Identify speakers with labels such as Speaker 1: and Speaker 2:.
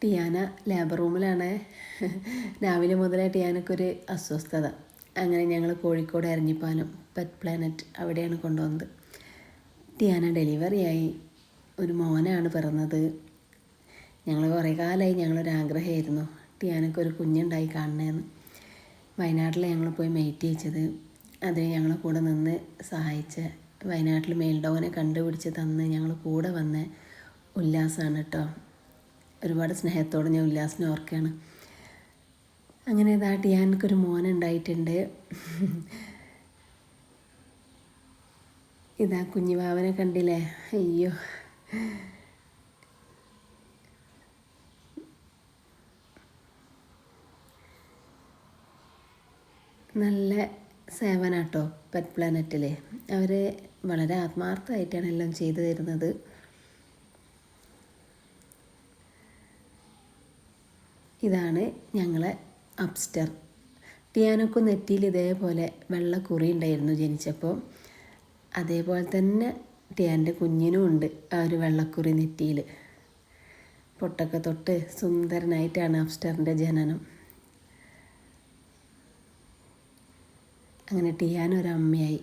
Speaker 1: Tiana labour റൂമിലാണ്. രാവിലെ മുതലേ ടിയാനക്കൊരു അസ്വസ്ഥത. അങ്ങനെ ഞങ്ങൾ കോഴിക്കോട് എരഞ്ഞിപ്പാലം പെറ്റ് പ്ലാനറ്റ് അവിടെയാണ് കൊണ്ടുവന്നത്. ടിയാന ഡെലിവറിയായി, ഒരു മോനാണ് പിറന്നത്. ഞങ്ങൾ കുറേ കാലമായി ഞങ്ങളൊരാഗ്രഹമായിരുന്നു ടിയാനക്കൊരു കുഞ്ഞുണ്ടായി കാണണമെന്ന്. വയനാട്ടിൽ ഞങ്ങൾ പോയി മെയ്റ്റ് ചെയ്യിച്ചത്, അതിന് ഞങ്ങൾ കൂടെ നിന്ന് സഹായിച്ച വയനാട്ടിൽ മെയിൽ ഡോഗിനെ കണ്ടുപിടിച്ച് തന്ന് ഞങ്ങൾ കൂടെ വന്ന ഉല്ലാസമാണ് കേട്ടോ. ഒരുപാട് സ്നേഹത്തോടെ ഞാൻ ഉല്ലാസിനെ ഓർക്കുകയാണ്. അങ്ങനെ ഇതാ ടിയാനക്കൊരു മോനുണ്ടായിട്ടുണ്ട്. ഇതാ കുഞ്ഞിവാവനെ കണ്ടില്ലേ? അയ്യോ, നല്ല സേവനാട്ടോ പെറ്റ് പ്ലാനറ്റിൽ. അവർ വളരെ ആത്മാർത്ഥമായിട്ടാണ് എല്ലാം ചെയ്തു തരുന്നത്. ഇതാണ് ഞങ്ങളെ അപ്സ്റ്റർ. ടിയാനൊക്കെ നെറ്റിയിൽ ഇതേപോലെ വെള്ള കുറി ഉണ്ടായിരുന്നു ജനിച്ചപ്പോൾ. അതേപോലെ തന്നെ ടിയാൻ്റെ കുഞ്ഞിനും ഉണ്ട് ആ ഒരു വെള്ളക്കുറി നെറ്റിയിൽ. പൊട്ടൊക്കെ തൊട്ട് സുന്ദരനായിട്ടാണ് അപ്സ്റ്ററിൻ്റെ ജനനം. അങ്ങനെ ടിയാനൊരമ്മയായി.